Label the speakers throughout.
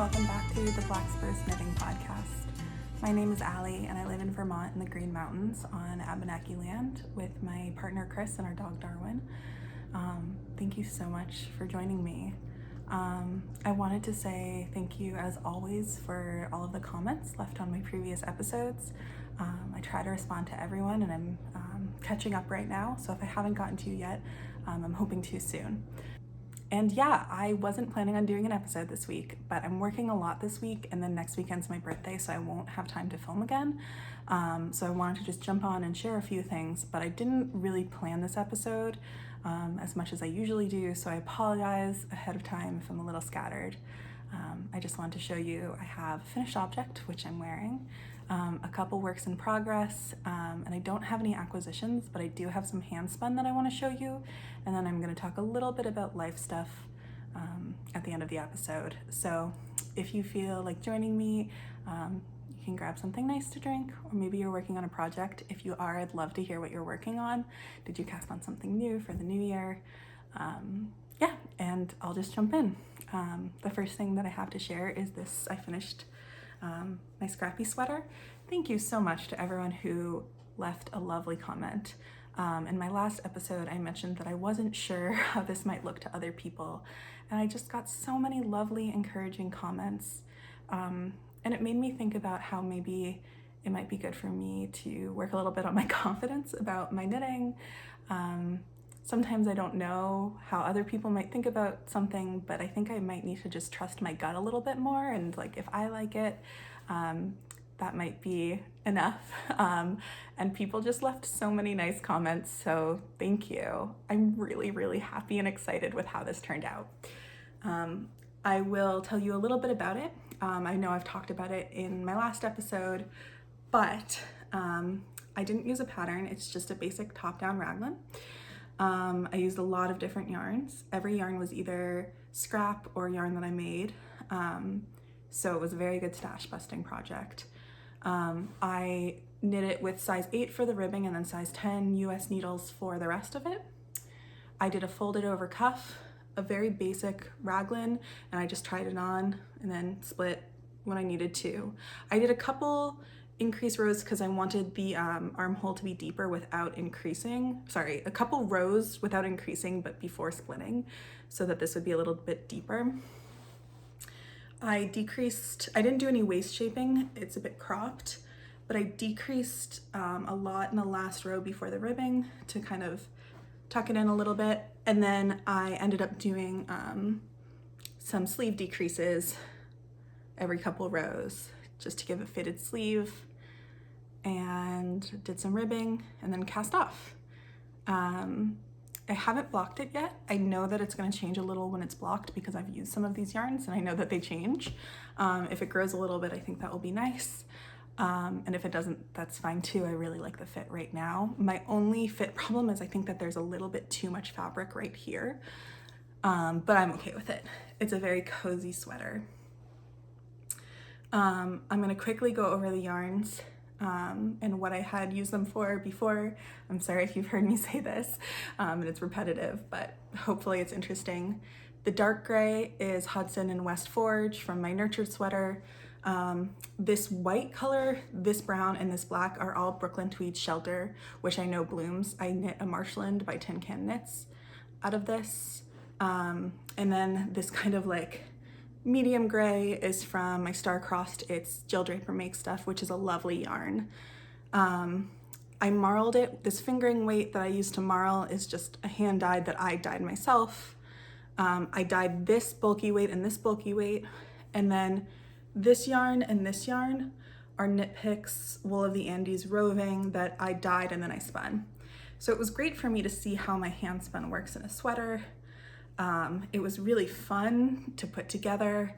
Speaker 1: welcome back to the Black Spruce Knitting Podcast. My name is Allie and I live in Vermont in the Green Mountains on Abenaki land with my partner Chris and our dog Darwin. Thank you so much for joining me. I wanted to say thank you as always for all of the comments left on my previous episodes. I try to respond to everyone and I'm catching up right now, so if I haven't gotten to you yet, I'm hoping to soon. And yeah, I wasn't planning on doing an episode this week, but I'm working a lot this week and then next weekend's my birthday, so I won't have time to film again. So I wanted to just jump on and share a few things, but I didn't really plan this episode as much as I usually do, so I apologize ahead of time if I'm a little scattered. I just wanted to show you I have a finished object, which I'm wearing, a couple works in progress, and I don't have any acquisitions, but I do have some handspun that I want to show you, and then I'm going to talk a little bit about life stuff at the end of the episode. So if you feel like joining me, you can grab something nice to drink, or maybe you're working on a project. If you are, I'd love to hear what you're working on. Did you cast on something new for the new year? Yeah, and I'll just jump in. The first thing that I have to share is this. I finished my Scrappy sweater. Thank you so much to everyone who left a lovely comment. In my last episode, I mentioned that I wasn't sure how this might look to other people, and I just got so many lovely, encouraging comments. And it made me think about how maybe it might be good for me to work a little bit on my confidence about my knitting. Sometimes I don't know how other people might think about something, but I think I might need to just trust my gut a little bit more, and like if I like it, that might be enough. And people just left so many nice comments, so thank you. I'm really, really happy and excited with how this turned out. I will tell you a little bit about it. I know I've talked about it in my last episode, but I didn't use a pattern. It's just a basic top-down raglan. I used a lot of different yarns. Every yarn was either scrap or yarn that I made. So it was a very good stash busting project. I knit it with size 8 for the ribbing and then size 10 US needles for the rest of it. I did a folded over cuff, a very basic raglan, and I just tried it on and then split when I needed to. I did a couple increase rows because I wanted the armhole to be deeper without increasing. Sorry, a couple rows without increasing but before splitting, so that this would be a little bit deeper. I didn't do any waist shaping, it's a bit cropped, but I decreased a lot in the last row before the ribbing to kind of tuck it in a little bit, and then I ended up doing some sleeve decreases every couple rows just to give a fitted sleeve, and did some ribbing and then cast off. I haven't blocked it yet. I know that it's going to change a little when it's blocked because I've used some of these yarns and I know that they change. If it grows a little bit, I think that will be nice. And if it doesn't, that's fine too. I really like the fit right now. My only fit problem is I think that there's a little bit too much fabric right here, but I'm okay with it. It's a very cozy sweater. I'm gonna quickly go over the yarns and what I had used them for before. I'm sorry if you've heard me say this, and it's repetitive, but hopefully it's interesting. The dark gray is Hudson and West Forge from my Nurtured sweater. This white color, this brown, and this black are all Brooklyn Tweed Shelter, which I know blooms. I knit a Marshland by Tin Can Knits out of this. And then this kind of like medium gray is from my star-crossed. It's Draper Makes Stuff, which is a lovely yarn. I marled it. This fingering weight that I used to marl is just a hand dyed that I dyed myself. I dyed this bulky weight and this bulky weight, and then this yarn and this yarn are Knitpicks Wool of the Andes Roving that I dyed and then I spun. So it was great for me to see how my handspun works in a sweater. It was really fun to put together.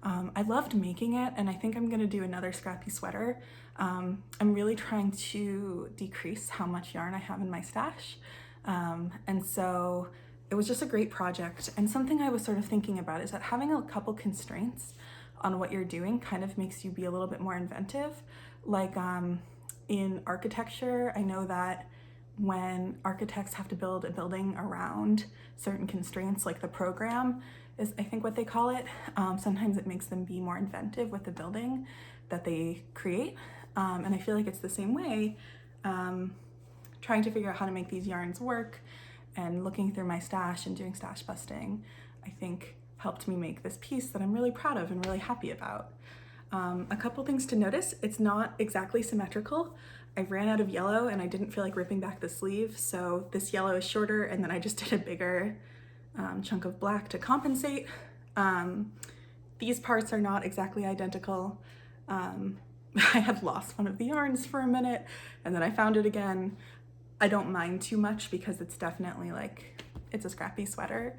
Speaker 1: I loved making it, and I think I'm gonna do another Scrappy sweater. I'm really trying to decrease how much yarn I have in my stash. And so it was just a great project. And something I was sort of thinking about is that having a couple constraints on what you're doing kind of makes you be a little bit more inventive. Like in architecture, I know that when architects have to build a building around certain constraints like the program, is I think what they call it. Sometimes it makes them be more inventive with the building that they create. And I feel like it's the same way, trying to figure out how to make these yarns work and looking through my stash and doing stash busting, I think helped me make this piece that I'm really proud of and really happy about. A couple things to notice: it's not exactly symmetrical. I ran out of yellow and I didn't feel like ripping back the sleeve, so this yellow is shorter, and then I just did a bigger chunk of black to compensate. These parts are not exactly identical. I had lost one of the yarns for a minute and then I found it again. I don't mind too much because it's definitely like, it's a scrappy sweater.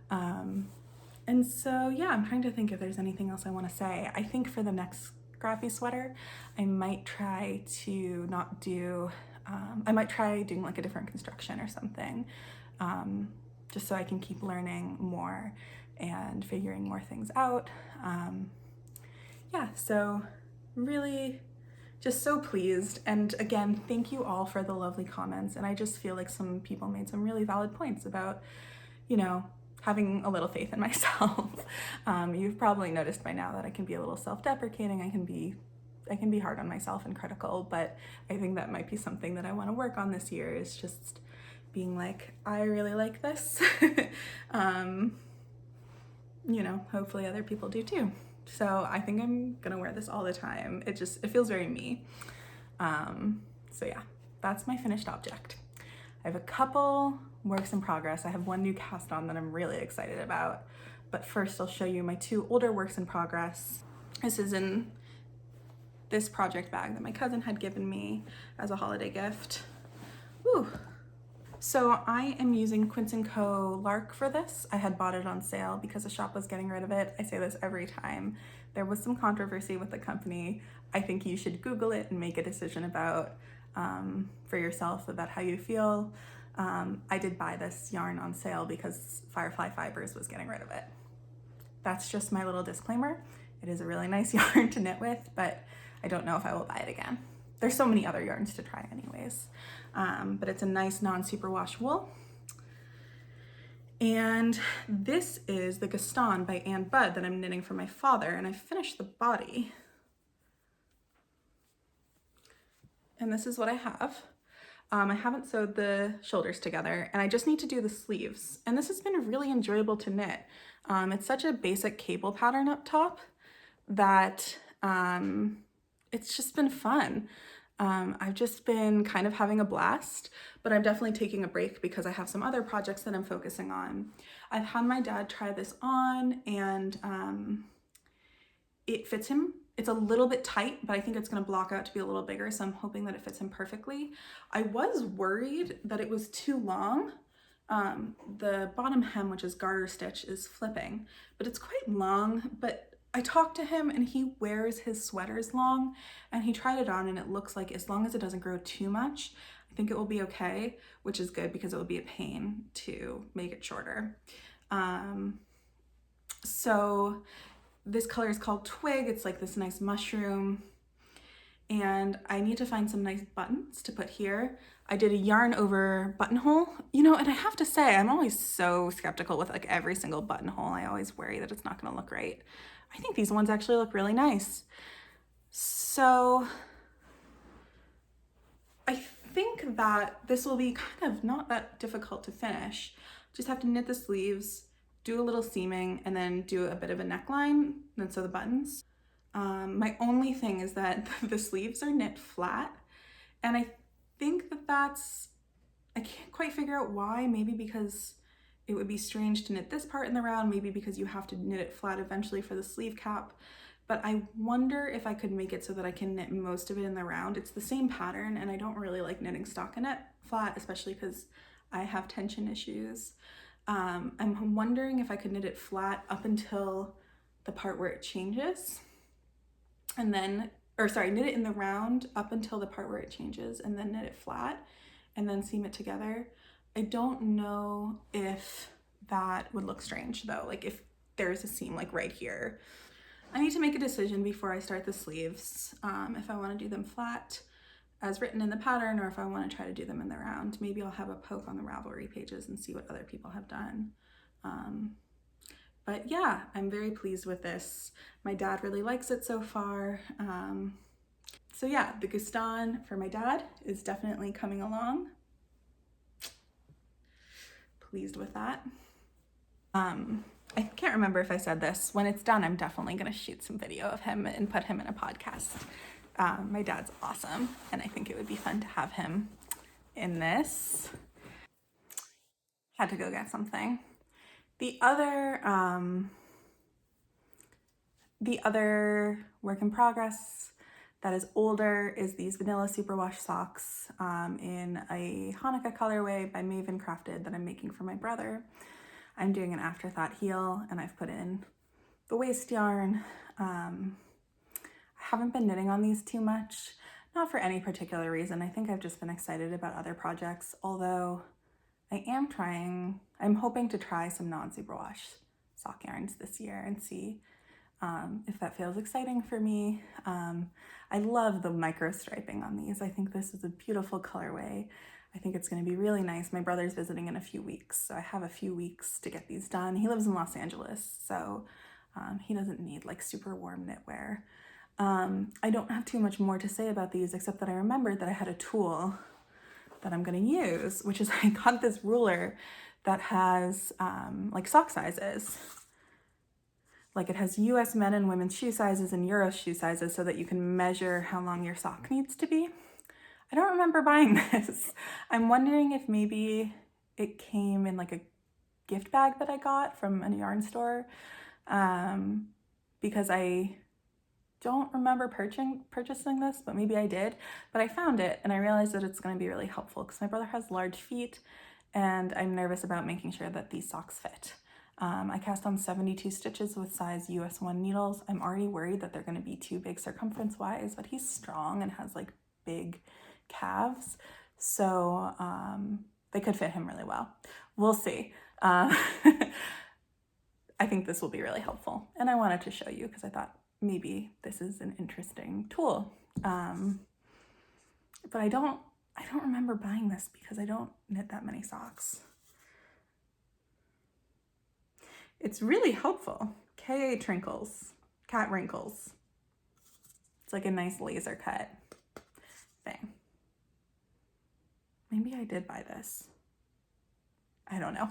Speaker 1: And so yeah, I'm trying to think if there's anything else I want to say. I think for the next scrappy sweater, I might try to not do, I might try doing like a different construction or something, just so I can keep learning more and figuring more things out. Yeah, so really just so pleased. And again, thank you all for the lovely comments. And I just feel like some people made some really valid points about, you know, having a little faith in myself. You've probably noticed by now that I can be a little self-deprecating. I can be hard on myself and critical, but I think that might be something that I want to work on this year, is just being like, I really like this. You know, hopefully other people do too. So I think I'm gonna wear this all the time. It feels very me. So yeah, that's my finished object. I have a couple works in progress. I have one new cast on that I'm really excited about. But first I'll show you my two older works in progress. This is in this project bag that my cousin had given me as a holiday gift. Woo. So I am using Quince & Co. Lark for this. I had bought it on sale because the shop was getting rid of it. I say this every time. There was some controversy with the company. I think you should Google it and make a decision about, for yourself, about how you feel. I did buy this yarn on sale because Firefly Fibers was getting rid of it. That's just my little disclaimer. It is a really nice yarn to knit with, but I don't know if I will buy it again. There's so many other yarns to try anyways. But it's a nice non-superwash wool. And this is the Gaston by Ann Budd that I'm knitting for my father, and I finished the body. And this is what I have. I haven't sewed the shoulders together, and I just need to do the sleeves. And this has been really enjoyable to knit. It's such a basic cable pattern up top that it's just been fun. I've just been kind of having a blast, but I'm definitely taking a break because I have some other projects that I'm focusing on. I've had my dad try this on, and it fits him. It's a little bit tight, but I think it's gonna block out to be a little bigger, so I'm hoping that it fits him perfectly. I was worried that it was too long. The bottom hem, which is garter stitch, is flipping, but it's quite long. But I talked to him and he wears his sweaters long, and he tried it on and it looks like as long as it doesn't grow too much, I think it will be okay, which is good because it would be a pain to make it shorter. So this color is called Twig. It's like this nice mushroom, and I need to find some nice buttons to put here. I did a yarn over buttonhole, you know, and I have to say, I'm always so skeptical with like every single buttonhole. I always worry that it's not gonna look right. I think these ones actually look really nice. So I think that this will be kind of not that difficult to finish. Just have to knit the sleeves, do a little seaming, and then do a bit of a neckline, and then sew the buttons. My only thing is that the sleeves are knit flat, and I think that I can't quite figure out why. Maybe because it would be strange to knit this part in the round, maybe because you have to knit it flat eventually for the sleeve cap. But I wonder if I could make it so that I can knit most of it in the round. It's the same pattern, and I don't really like knitting stockinette flat, especially because I have tension issues. I'm wondering if I could knit it flat up until the part where it changes, and then, knit it in the round up until the part where it changes, and then knit it flat, and then seam it together. I don't know if that would look strange though, like if there's a seam like right here. I need to make a decision before I start the sleeves, if I want to do them flat as written in the pattern, or if I want to try to do them in the round. Maybe I'll have a poke on the Ravelry pages and see what other people have done. But yeah, I'm very pleased with this. My dad really likes it so far. So yeah, the Gustan for my dad is definitely coming along. Pleased with that. I can't remember if I said this. When it's done, I'm definitely going to shoot some video of him and put him in a podcast. My dad's awesome, and I think it would be fun to have him in this. Had to go get something. The other work in progress that is older is these vanilla superwash socks in a Hanukkah colorway by Maven Crafted that I'm making for my brother. I'm doing an afterthought heel, and I've put in the waist yarn. I haven't been knitting on these too much, not for any particular reason. I think I've just been excited about other projects, although I'm hoping to try some non-superwash sock yarns this year and see if that feels exciting for me. I love the micro striping on these. I think this is a beautiful colorway. I think it's going to be really nice. My brother's visiting in a few weeks, so I have a few weeks to get these done. He lives in Los Angeles, so he doesn't need like super warm knitwear. I don't have too much more to say about these except that I remembered that I had a tool that I'm going to use, which is I got this ruler that has like sock sizes. Like it has US men and women's shoe sizes and Euro shoe sizes so that you can measure how long your sock needs to be. I don't remember buying this. I'm wondering if maybe it came in like a gift bag that I got from a yarn store, because I don't remember purchasing this, but maybe I did. But I found it and I realized that it's going to be really helpful because my brother has large feet and I'm nervous about making sure that these socks fit. I cast on 72 stitches with size US 1 needles. I'm already worried that they're going to be too big circumference wise, but he's strong and has like big calves, so they could fit him really well. We'll see. I think this will be really helpful, and I wanted to show you because I thought maybe this is an interesting tool. But I don't remember buying this because I don't knit that many socks. It's really helpful. KA Trinkles, Cat Wrinkles. It's like a nice laser cut thing. Maybe I did buy this. I don't know.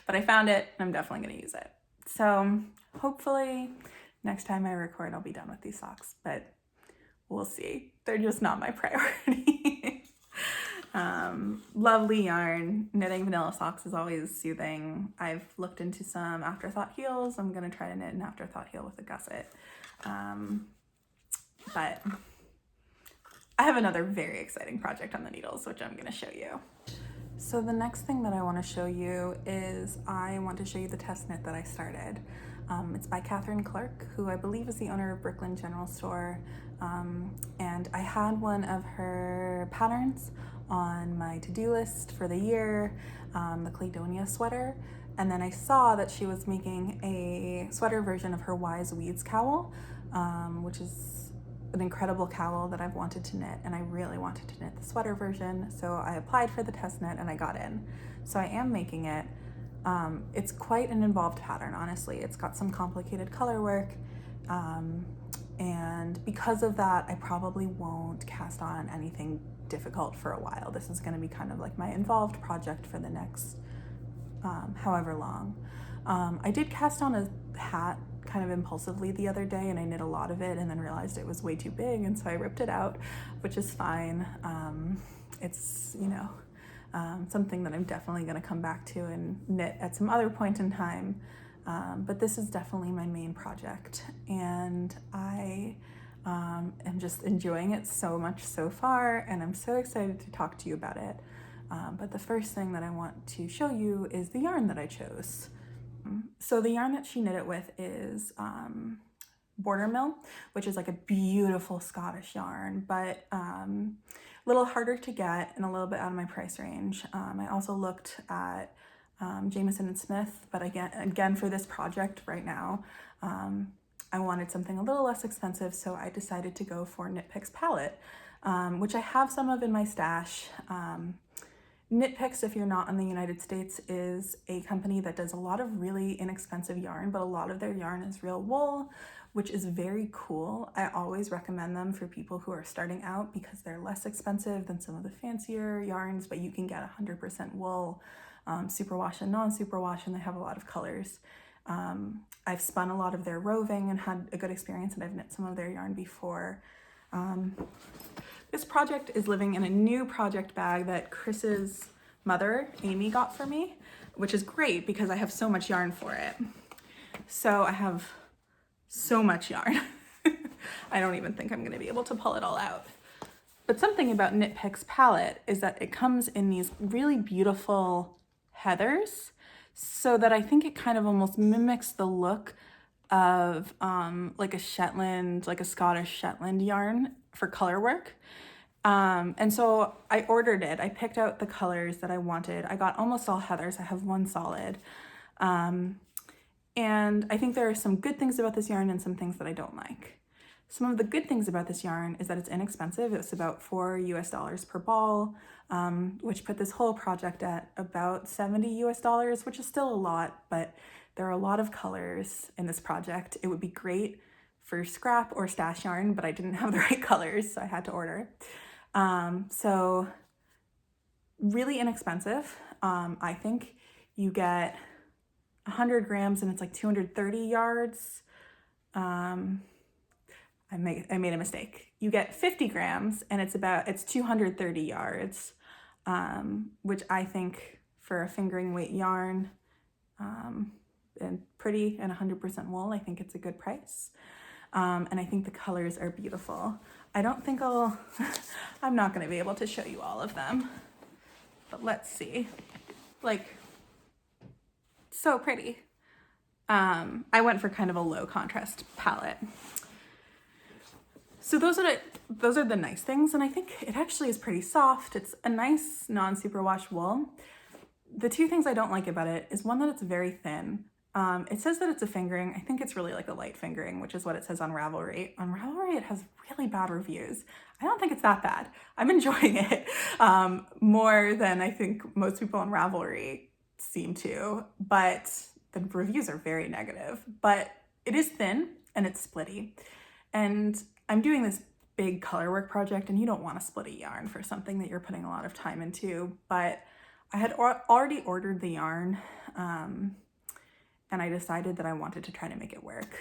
Speaker 1: But I found it and I'm definitely going to use it. So hopefully next time I record, I'll be done with these socks, but we'll see. They're just not my priority. Lovely yarn. Knitting vanilla socks is always soothing. I've looked into some afterthought heels. I'm going to try to knit an afterthought heel with a gusset. But I have another very exciting project on the needles, which I'm going to show you. So the next thing that I want to show you is I want to show you the test knit that I started. It's by Catherine Clark, who I believe is the owner of Brooklyn General Store. And I had one of her patterns on my to-do list for the year, the Cladonia sweater. And then I saw that she was making a sweater version of her Wise Weeds cowl, which is an incredible cowl that I've wanted to knit, and I really wanted to knit the sweater version. So I applied for the test knit and I got in. So I am making it. It's quite an involved pattern, honestly. It's got some complicated color work. And because of that, I probably won't cast on anything difficult for a while. This is going to be kind of like my involved project for the next however long. I did cast on a hat kind of impulsively the other day, and I knit a lot of it and then realized it was way too big, and so I ripped it out, which is fine. It's, you know, something that I'm definitely going to come back to and knit at some other point in time. But this is definitely my main project, and I am just enjoying it so much so far, and I'm so excited to talk to you about it. But the first thing that I want to show you is the yarn that I chose. So the yarn that she knit it with is Border Mill, which is like a beautiful Scottish yarn, but a little harder to get and a little bit out of my price range. I also looked at Jameson and Smith, but again for this project right now, I wanted something a little less expensive, so I decided to go for Knitpicks palette, which I have some of in my stash. Knitpicks, if you're not in the United States, is a company that does a lot of really inexpensive yarn, but a lot of their yarn is real wool, which is very cool. I always recommend them for people who are starting out because they're less expensive than some of the fancier yarns, but you can get 100% wool, superwash and non-superwash, and they have a lot of colors. I've spun a lot of their roving and had a good experience, and I've knit some of their yarn before. This project is living in a new project bag that Chris's mother, Amy, got for me, which is great because I have so much yarn for it. So I have so much yarn. I don't even think I'm going to be able to pull it all out. But something about Knitpicks palette is that it comes in these really beautiful heathers, so that I think it kind of almost mimics the look of like a Shetland, like a Scottish Shetland yarn for color work. And so I ordered it. I picked out the colors that I wanted. I got almost all heathers. I have one solid. And I think there are some good things about this yarn and some things that I don't like. Some of the good things about this yarn is that it's inexpensive. It's about $4 per ball, which put this whole project at about $70, which is still a lot, but there are a lot of colors in this project. It would be great for scrap or stash yarn, but I didn't have the right colors, so I had to order. So really inexpensive. I think you get 100 grams and it's like 230 yards. I made a mistake. You get 50 grams and it's 230 yards, which I think for a fingering weight yarn, and pretty and 100% wool, I think it's a good price. And I think the colors are beautiful. I don't think I'm not gonna be able to show you all of them, but let's see. Like, so pretty. I went for kind of a low contrast palette. So those are the nice things, and I think it actually is pretty soft. It's a nice non-superwash wool. The two things I don't like about it is, one, that it's very thin. It says that it's a fingering. I think it's really like a light fingering, which is what it says on Ravelry. On Ravelry, it has really bad reviews. I don't think it's that bad. I'm enjoying it more than I think most people on Ravelry seem to, but the reviews are very negative. But it is thin and it's splitty. And I'm doing this big color work project, and you don't want to split a yarn for something that you're putting a lot of time into, but I had already ordered the yarn, and I decided that I wanted to try to make it work.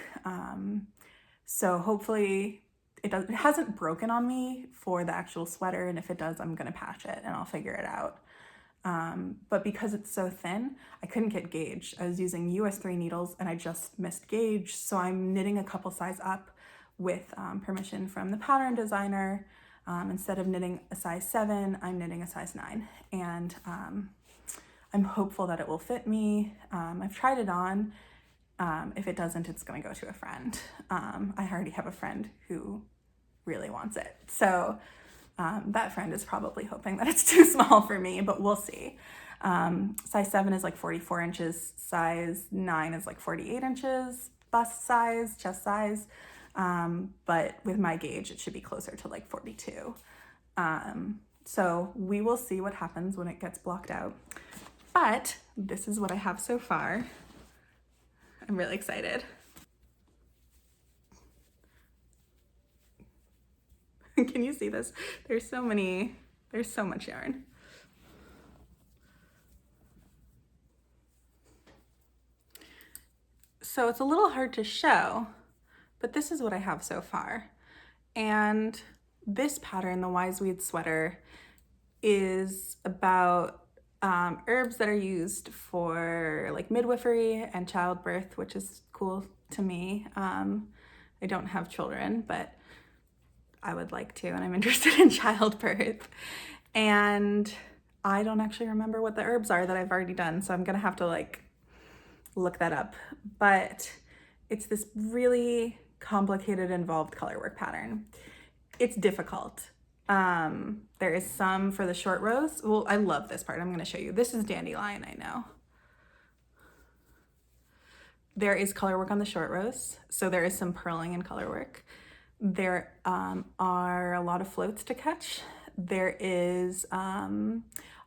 Speaker 1: So hopefully it hasn't broken on me for the actual sweater, and if it does, I'm gonna patch it and I'll figure it out. But because it's so thin, I couldn't get gauge. I was using US 3 needles and I just missed gauge, so I'm knitting a couple size up with permission from the pattern designer. Instead of knitting a size 7, I'm knitting a size 9, and I'm hopeful that it will fit me. I've tried it on. If it doesn't, it's gonna go to a friend. I already have a friend who really wants it, so that friend is probably hoping that it's too small for me, but we'll see. Size 7 is like 44 inches, size 9 is like 48 inches, bust size, chest size. But with my gauge, it should be closer to like 42. So we will see what happens when it gets blocked out. But this is what I have so far. I'm really excited. Can you see this? There's so much yarn. So it's a little hard to show, but this is what I have so far. And this pattern, the Wise Weed sweater, is about herbs that are used for like midwifery and childbirth, which is cool to me. I don't have children, but I would like to, and I'm interested in childbirth. And I don't actually remember what the herbs are that I've already done, so I'm gonna have to like look that up. But it's this really complicated, involved color work pattern. It's difficult. There is some for the short rows. Well, I love this part. I'm going to show you. This is dandelion, I know. There is color work on the short rows, so there is some purling and color work. There are a lot of floats to catch. there is a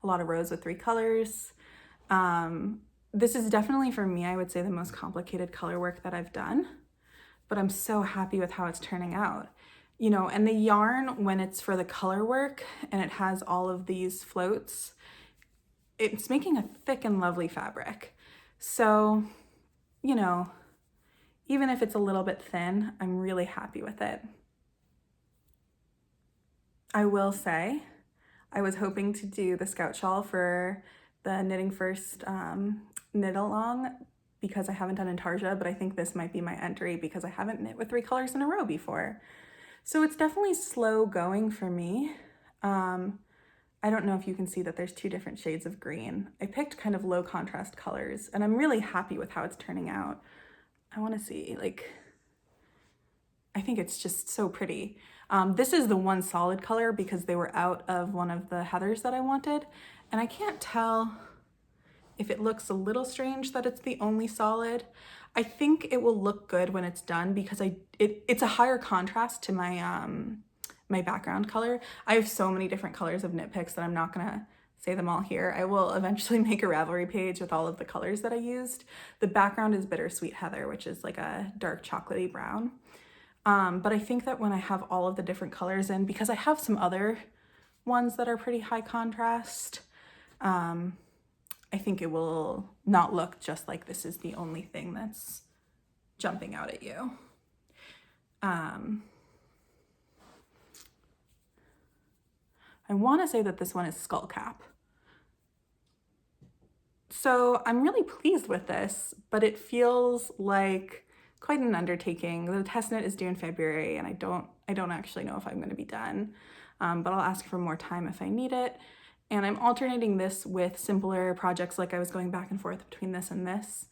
Speaker 1: lot of rows with 3 colors. This is definitely, for me, I would say the most complicated color work that I've done, but I'm so happy with how it's turning out. You know, and the yarn, when it's for the color work and it has all of these floats, it's making a thick and lovely fabric. So, you know, even if it's a little bit thin, I'm really happy with it. I will say, I was hoping to do the Scout Shawl for the Knitting First knit along because I haven't done Intarsia, but I think this might be my entry because I haven't knit with 3 colors in a row before. So it's definitely slow going for me. I don't know if you can see that there's 2 different shades of green. I picked kind of low contrast colors and I'm really happy with how it's turning out. I want to see, like, I think it's just so pretty. This is the one solid color because they were out of one of the heathers that I wanted. And I can't tell if it looks a little strange that it's the only solid. I think it will look good when it's done because it's a higher contrast to my my background color. I have so many different colors of Knitpicks that I'm not gonna say them all here. I will eventually make a Ravelry page with all of the colors that I used. The background is Bittersweet Heather, which is like a dark chocolatey brown. But I think that when I have all of the different colors in, because I have some other ones that are pretty high contrast, I think it will not look just like this is the only thing that's jumping out at you. I want to say that this one is Skullcap. So I'm really pleased with this, but it feels like quite an undertaking. The test knit is due in February and I don't actually know if I'm going to be done, but I'll ask for more time if I need it. And I'm alternating this with simpler projects, like I was going back and forth between this and this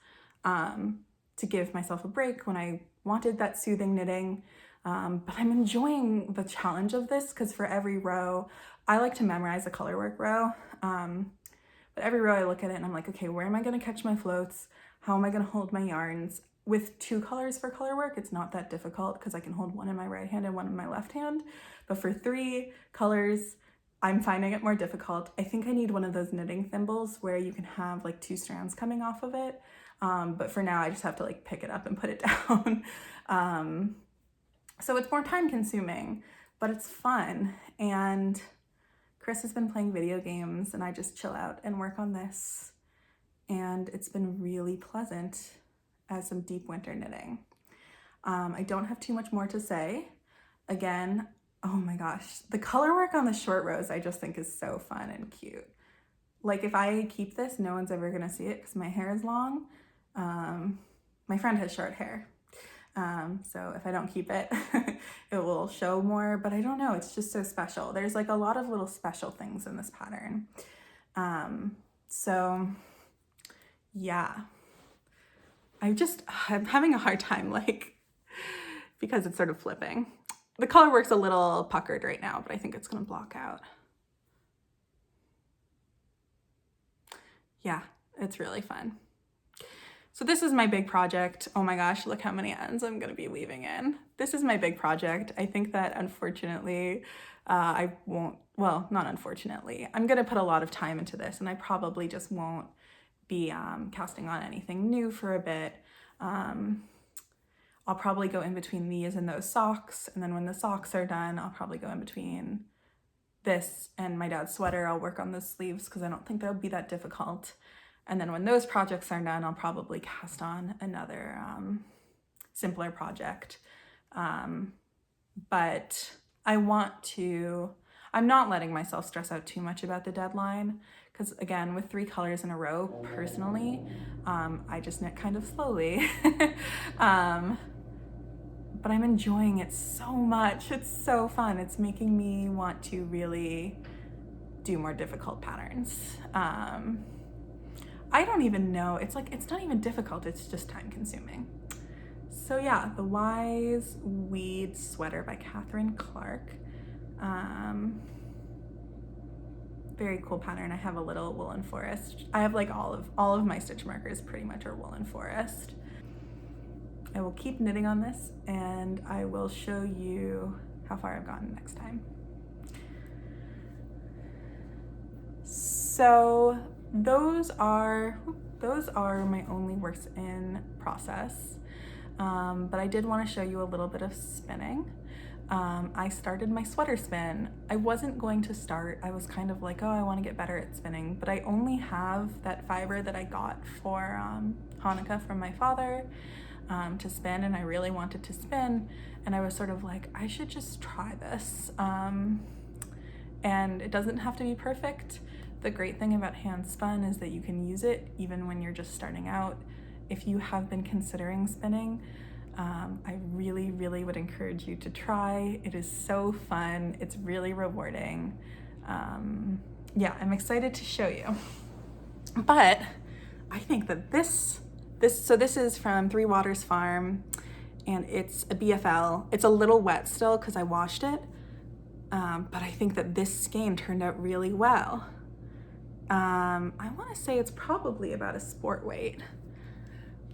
Speaker 1: to give myself a break when I wanted that soothing knitting. But I'm enjoying the challenge of this because for every row, I like to memorize the color work row. But every row I look at it and I'm like, okay, where am I going to catch my floats? How am I going to hold my yarns? With 2 colors for color work, it's not that difficult because I can hold one in my right hand and one in my left hand. But for 3 colors, I'm finding it more difficult. I think I need one of those knitting thimbles where you can have like 2 strands coming off of it. But for now, I just have to like pick it up and put it down. So it's more time consuming, but it's fun. And Chris has been playing video games and I just chill out and work on this. And it's been really pleasant as some deep winter knitting. I don't have too much more to say. Again, oh my gosh, the color work on the short rows I just think is so fun and cute. Like if I keep this, no one's ever gonna see it because my hair is long. My friend has short hair. So if I don't keep it, it will show more, but I don't know, it's just so special. There's like a lot of little special things in this pattern. So yeah, I'm having a hard time, like, because it's sort of flipping. The color work's a little puckered right now, but I think it's gonna block out. Yeah, it's really fun. So this is my big project. Oh my gosh, look how many ends I'm gonna be weaving in. This is my big project. I think that unfortunately, I won't, well, not unfortunately, I'm gonna put a lot of time into this and I probably just won't be casting on anything new for a bit. I'll probably go in between these and those socks. And then when the socks are done, I'll probably go in between this and my dad's sweater. I'll work on the sleeves because I don't think that'll be that difficult. And then when those projects are done, I'll probably cast on another simpler project. But I'm not letting myself stress out too much about the deadline because again, with 3 colors in a row, personally, I just knit kind of slowly. But I'm enjoying it so much. It's so fun. It's making me want to really do more difficult patterns. I don't even know, it's not even difficult, it's just time consuming. So yeah, the Wise Weed Sweater by Catherine Clark. Very cool pattern. I have a little woolen forest. I have like all of my stitch markers pretty much are woolen forest. I will keep knitting on this and I will show you how far I've gotten next time. So those are my only works in process. But I did want to show you a little bit of spinning. I started my sweater spin. I wasn't going to start. I was kind of like, oh, I want to get better at spinning, but I only have that fiber that I got for Hanukkah from my father to spin, and I really wanted to spin, and I was sort of like, I should just try this. And it doesn't have to be perfect. The great thing about handspun is that you can use it even when you're just starting out. If you have been considering spinning, I really, really would encourage you to try. It is so fun. It's really rewarding. Yeah, I'm excited to show you. But I think that this is from Three Waters Farm, and it's a BFL. It's a little wet still because I washed it, but I think that this skein turned out really well. I want to say it's probably about a sport weight.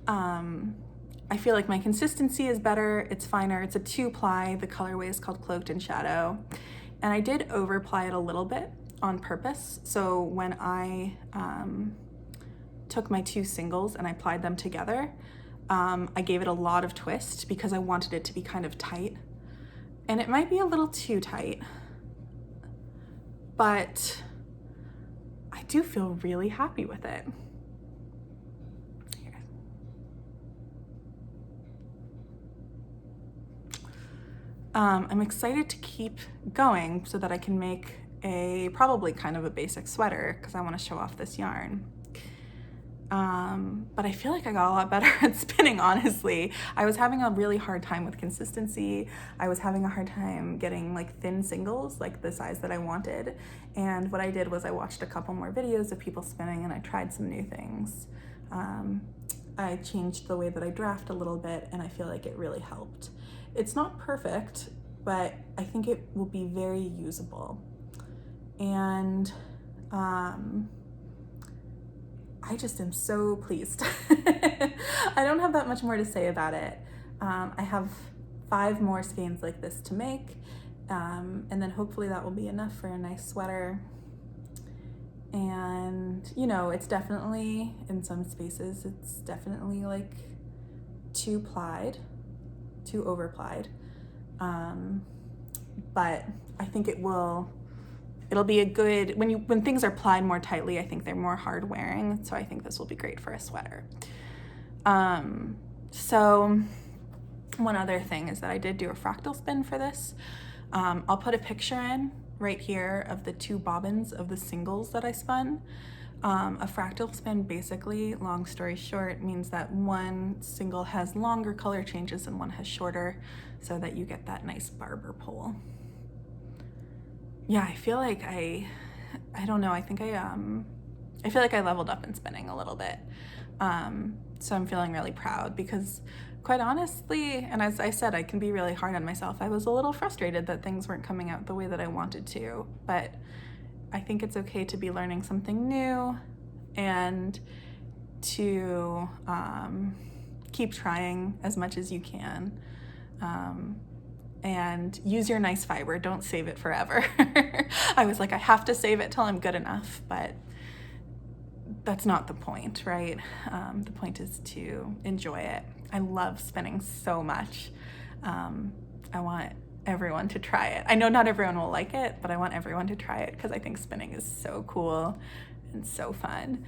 Speaker 1: I feel like my consistency is better, it's finer, it's a 2-ply, the colorway is called Cloaked in Shadow, and I did overply it a little bit on purpose. So when I took my 2 singles and I plied them together, I gave it a lot of twist because I wanted it to be kind of tight, and it might be a little too tight, but I do feel really happy with it. I'm excited to keep going so that I can make probably kind of a basic sweater because I want to show off this yarn. But I feel like I got a lot better at spinning, honestly. I was having a really hard time with consistency. I was having a hard time getting like thin singles, like the size that I wanted. And what I did was I watched a couple more videos of people spinning, and I tried some new things. I changed the way that I draft a little bit, and I feel like it really helped. It's not perfect, but I think it will be very usable. And I just am so pleased. I don't have that much more to say about it. I have 5 more skeins like this to make, and then hopefully that will be enough for a nice sweater. And you know, it's definitely, in some spaces, it's definitely like too overplied, but I think it'll be a good, when things are plied more tightly, I think they're more hard wearing, so I think this will be great for a sweater. So one other thing is that I did do a fractal spin for this. I'll put a picture in right here of the 2 bobbins of the singles that I spun. A fractal spin, basically, long story short, means that one single has longer color changes and one has shorter, so that you get that nice barber pole. Yeah, I feel like I don't know, I think I feel like I leveled up in spinning a little bit. So I'm feeling really proud because, quite honestly, and as I said, I can be really hard on myself. I was a little frustrated that things weren't coming out the way that I wanted to, but I think it's okay to be learning something new and to keep trying as much as you can, and use your nice fiber. Don't save it forever. I was like, I have to save it till I'm good enough, but that's not the point, right? The point is to enjoy it. I love spinning so much. I want everyone to try it. I know not everyone will like it, but I want everyone to try it because I think spinning is so cool and so fun.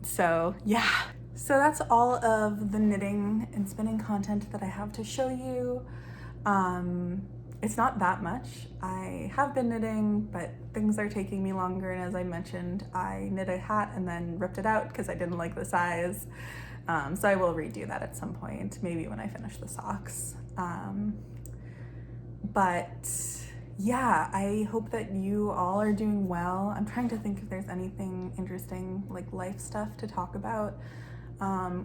Speaker 1: So yeah, so that's all of the knitting and spinning content that I have to show you. It's not that much. I have been knitting, but things are taking me longer, and as I mentioned, I knit a hat and then ripped it out because I didn't like the size. So I will redo that at some point, maybe when I finish the socks. But yeah, I hope that you all are doing well. I'm trying to think if there's anything interesting, like life stuff, to talk about.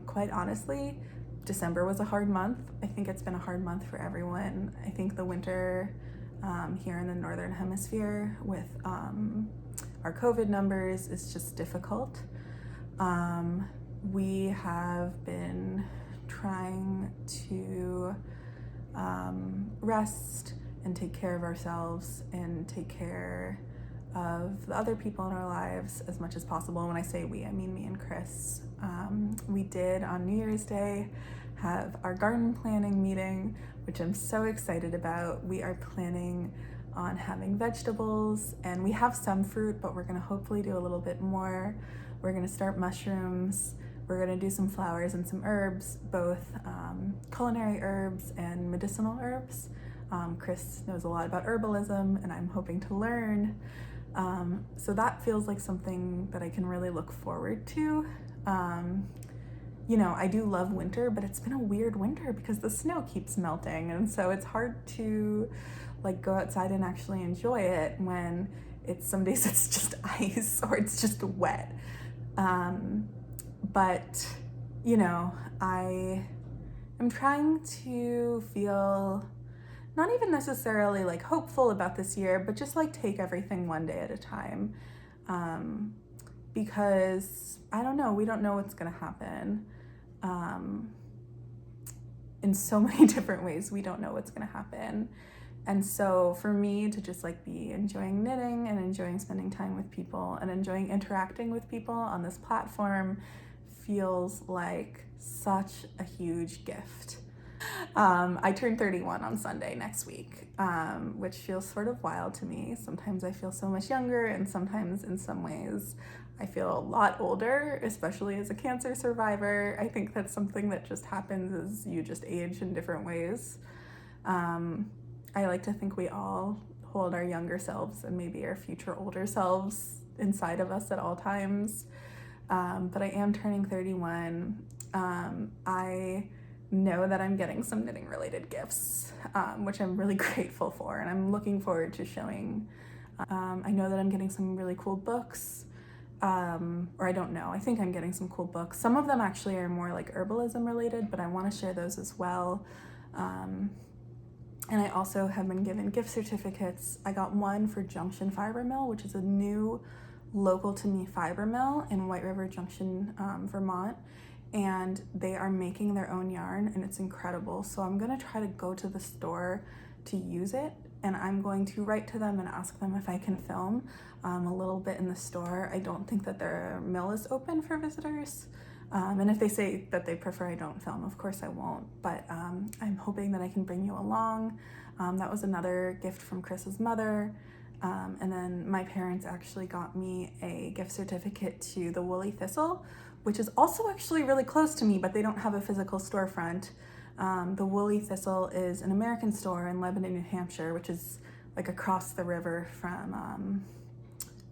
Speaker 1: Quite honestly, December was a hard month. I think it's been a hard month for everyone. I think the winter here in the Northern Hemisphere with our COVID numbers is just difficult. We have been trying to rest and take care of ourselves and take care of the other people in our lives as much as possible. When I say we, I mean me and Chris. We did on New Year's Day have our garden planning meeting, which I'm so excited about. We are planning on having vegetables, and we have some fruit, but we're gonna hopefully do a little bit more. We're gonna start mushrooms. We're gonna do some flowers and some herbs, both culinary herbs and medicinal herbs. Chris knows a lot about herbalism, and I'm hoping to learn. So that feels like something that I can really look forward to. You know, I do love winter, but it's been a weird winter because the snow keeps melting, and so it's hard to like go outside and actually enjoy it when some days it's just ice or it's just wet. But you know, I am trying to feel not even necessarily like hopeful about this year, but just like take everything one day at a time. Because I don't know, we don't know what's gonna happen. In so many different ways, we don't know what's gonna happen. And so for me to just like be enjoying knitting and enjoying spending time with people and enjoying interacting with people on this platform feels like such a huge gift. I turn 31 on Sunday next week, which feels sort of wild to me. Sometimes I feel so much younger, and sometimes in some ways I feel a lot older, especially as a cancer survivor. I think that's something that just happens as you just age in different ways. I like to think we all hold our younger selves and maybe our future older selves inside of us at all times. But I am turning 31. I know that I'm getting some knitting related gifts, which I'm really grateful for, and I'm looking forward to showing. I know that I'm getting some really cool books, or I don't know, I think I'm getting some cool books. Some of them actually are more like herbalism related, but I want to share those as well. And I also have been given gift certificates. I got one for Junction Fiber Mill, which is a new local to me fiber mill in White River Junction, Vermont. And they are making their own yarn, and it's incredible. So I'm gonna try to go to the store to use it, and I'm going to write to them and ask them if I can film a little bit in the store. I don't think that their mill is open for visitors. And if they say that they prefer I don't film, of course I won't, but I'm hoping that I can bring you along. That was another gift from Chris's mother. And then my parents actually got me a gift certificate to the Woolly Thistle, which is also actually really close to me, but they don't have a physical storefront. The Woolly Thistle is an American store in Lebanon, New Hampshire, which is like across the river from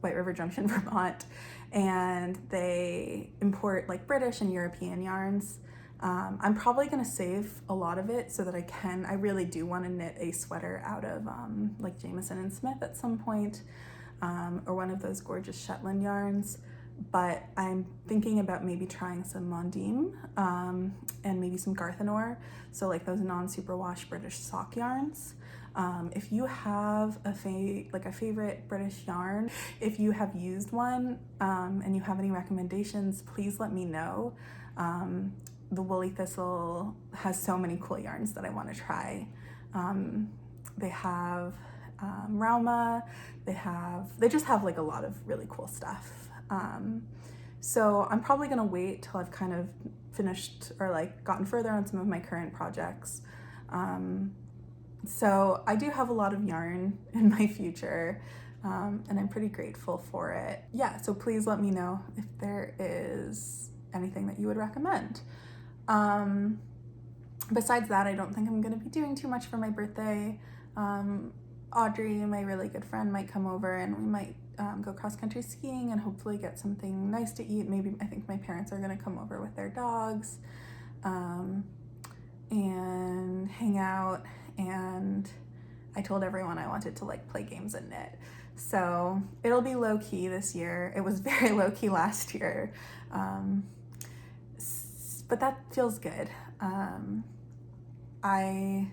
Speaker 1: White River Junction, Vermont. And they import like British and European yarns. I'm probably gonna save a lot of it so that I really do wanna knit a sweater out of like Jameson and Smith at some point, or one of those gorgeous Shetland yarns. But I'm thinking about maybe trying some Mondim and maybe some Garthenor, so like those non-superwash British sock yarns. If you have a favorite British yarn, if you have used one and you have any recommendations, please let me know. The Woolly Thistle has so many cool yarns that I want to try. They have Rauma, they just have like a lot of really cool stuff. So I'm probably gonna wait till I've kind of finished or like gotten further on some of my current projects. So I do have a lot of yarn in my future, and I'm pretty grateful for it. Yeah, so please let me know if there is anything that you would recommend. Besides that, I don't think I'm gonna be doing too much for my birthday. Audrey, my really good friend, might come over and we might go cross-country skiing and hopefully get something nice to eat. Maybe, I think my parents are gonna come over with their dogs and hang out. And I told everyone I wanted to like play games and knit. So it'll be low-key this year. It was very low-key last year. But that feels good. I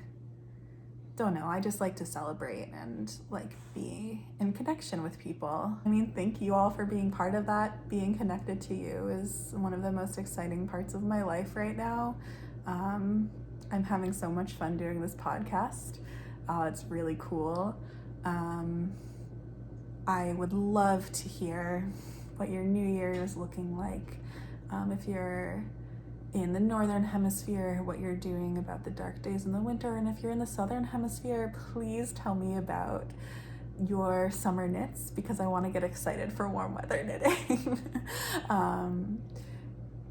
Speaker 1: don't know, I just like to celebrate and like be in connection with people. I mean, thank you all for being part of that. Being connected to you is one of the most exciting parts of my life right now. I'm having so much fun doing this podcast. It's really cool. I would love to hear what your new year is looking like. If you're in the northern hemisphere, what you're doing about the dark days in the winter, and if you're in the southern hemisphere, please tell me about your summer knits, because I want to get excited for warm weather knitting.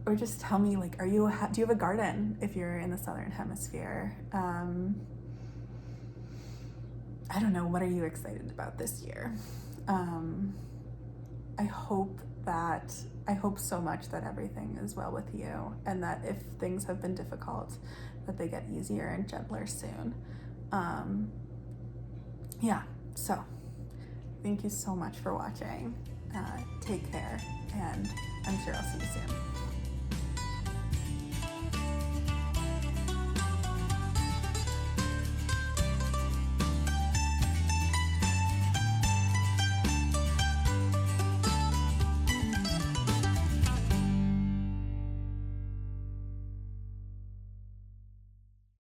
Speaker 1: Or just tell me, like, do you have a garden if you're in the southern hemisphere? I don't know, what are you excited about this year? I hope so much that everything is well with you, and that if things have been difficult, that they get easier and gentler soon. So thank you so much for watching. Take care, and I'm sure I'll see you soon.